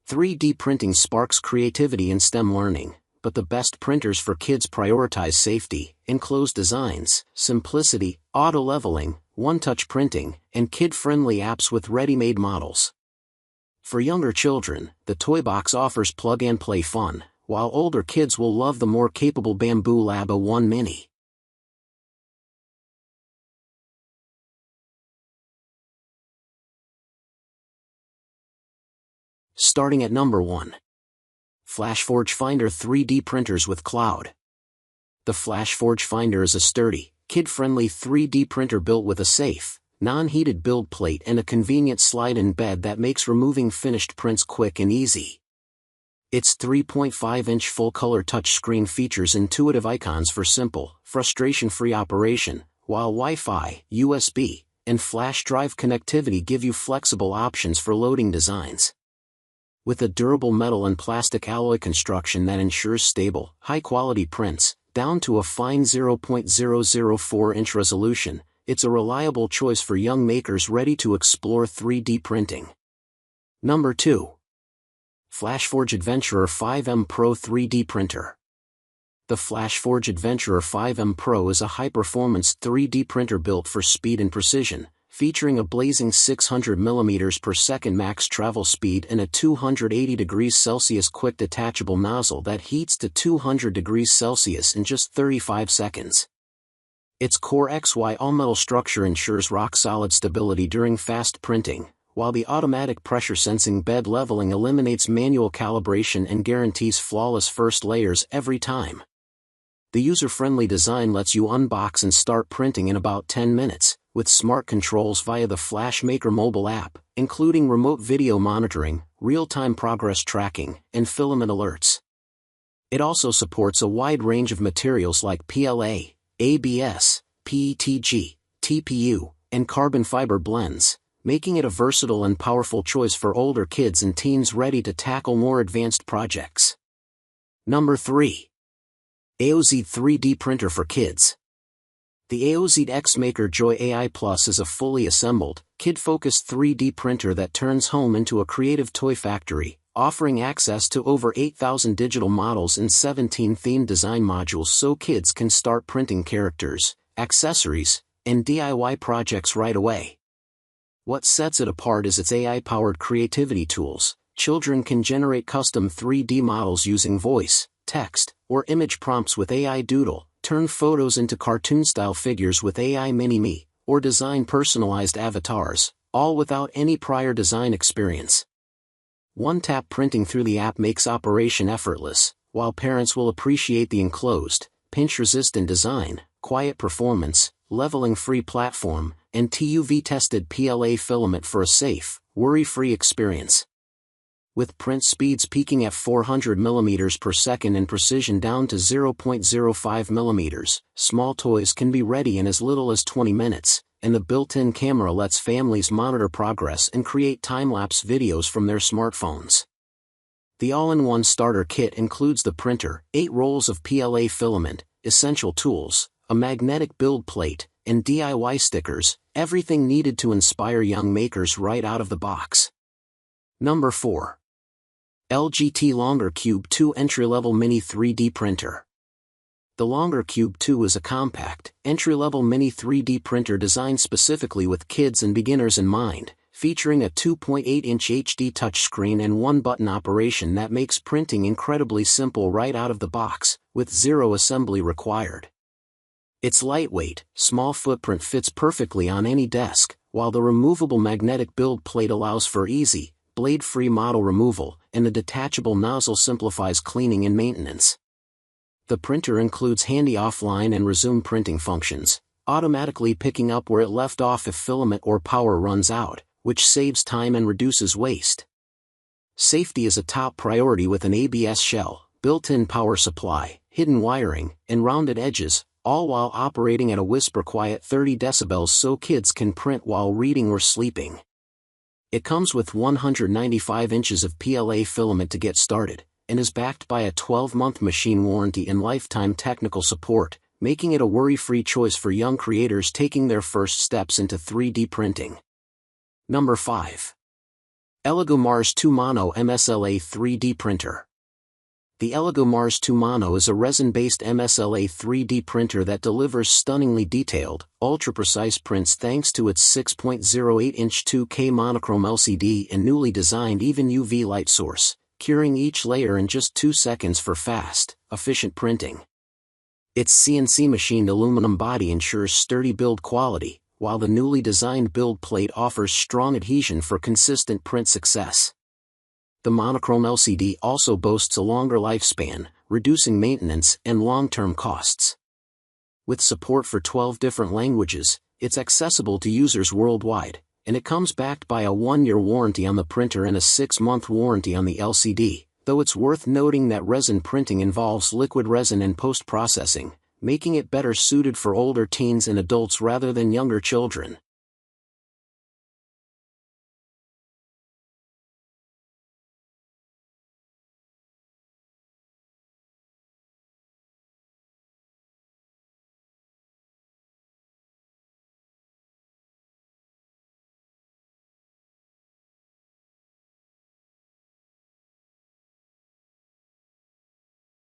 3D printing sparks creativity and STEM learning, but the best printers for kids prioritize safety, enclosed designs, simplicity, auto-leveling, one-touch printing, and kid-friendly apps with ready-made models. For younger children, the toy box offers plug-and-play fun, while older kids will love the more capable Bamboo Lab A1 Mini. Starting at number 1. FlashForge Finder 3D Printers with Cloud. The FlashForge Finder is a sturdy, kid-friendly 3D printer built with a safe, non-heated build plate and a convenient slide-in bed that makes removing finished prints quick and easy. Its 3.5-inch full-color touchscreen features intuitive icons for simple, frustration-free operation, while Wi-Fi, USB, and flash drive connectivity give you flexible options for loading designs. With a durable metal and plastic alloy construction that ensures stable, high-quality prints, down to a fine 0.004-inch resolution, it's a reliable choice for young makers ready to explore 3D printing. Number 2. FlashForge Adventurer 5M Pro 3D Printer. The FlashForge Adventurer 5M Pro is a high-performance 3D printer built for speed and precision, featuring a blazing 600 mm per second max travel speed and a 280 degrees Celsius quick detachable nozzle that heats to 200 degrees Celsius in just 35 seconds. Its core XY all-metal structure ensures rock-solid stability during fast printing, while the automatic pressure-sensing bed leveling eliminates manual calibration and guarantees flawless first layers every time. The user-friendly design lets you unbox and start printing in about 10 minutes, with smart controls via the FlashMaker mobile app, including remote video monitoring, real-time progress tracking, and filament alerts. It also supports a wide range of materials like PLA, ABS, PETG, TPU, and carbon fiber blends, making it a versatile and powerful choice for older kids and teens ready to tackle more advanced projects. Number 3. AOZ 3D Printer for Kids. The AOZ X-Maker Joy AI Plus is a fully assembled, kid-focused 3D printer that turns home into a creative toy factory, offering access to over 8,000 digital models and 17 themed design modules so kids can start printing characters, accessories, and DIY projects right away. What sets it apart is its AI-powered creativity tools. Children can generate custom 3D models using voice, text, or image prompts with AI Doodle, turn photos into cartoon-style figures with AI Mini-Me, or design personalized avatars, all without any prior design experience. One-tap printing through the app makes operation effortless, while parents will appreciate the enclosed, pinch-resistant design, quiet performance, leveling-free platform, and TUV-tested PLA filament for a safe, worry-free experience. With print speeds peaking at 400 mm per second and precision down to 0.05 mm, small toys can be ready in as little as 20 minutes, and the built-in camera lets families monitor progress and create time-lapse videos from their smartphones. The all-in-one starter kit includes the printer, 8 rolls of PLA filament, essential tools, a magnetic build plate, and DIY stickers, everything needed to inspire young makers right out of the box. Number 4. LGT Longer Cube 2 Entry-Level Mini 3D Printer. The Longer Cube 2 is a compact, entry-level mini 3D printer designed specifically with kids and beginners in mind, featuring a 2.8-inch HD touchscreen and one-button operation that makes printing incredibly simple right out of the box, with zero assembly required. Its lightweight, small footprint fits perfectly on any desk, while the removable magnetic build plate allows for easy, blade-free model removal, and the detachable nozzle simplifies cleaning and maintenance. The printer includes handy offline and resume printing functions, automatically picking up where it left off if filament or power runs out, which saves time and reduces waste. Safety is a top priority with an ABS shell, built-in power supply, hidden wiring, and rounded edges, all while operating at a whisper-quiet 30 decibels so kids can print while reading or sleeping. It comes with 195 inches of PLA filament to get started, and is backed by a 12-month machine warranty and lifetime technical support, making it a worry-free choice for young creators taking their first steps into 3D printing. Number 5. ELEGOO Mars 2 Mono MSLA 3D Printer. The ELEGOO Mars 2 Mono is a resin-based MSLA 3D printer that delivers stunningly detailed, ultra-precise prints thanks to its 6.08-inch 2K monochrome LCD and newly designed even UV light source, curing each layer in just 2 seconds for fast, efficient printing. Its CNC machined aluminum body ensures sturdy build quality, while the newly designed build plate offers strong adhesion for consistent print success. The monochrome LCD also boasts a longer lifespan, reducing maintenance and long-term costs. With support for 12 different languages, it's accessible to users worldwide, and it comes backed by a 1-year warranty on the printer and a 6-month warranty on the LCD, though it's worth noting that resin printing involves liquid resin and post-processing, making it better suited for older teens and adults rather than younger children.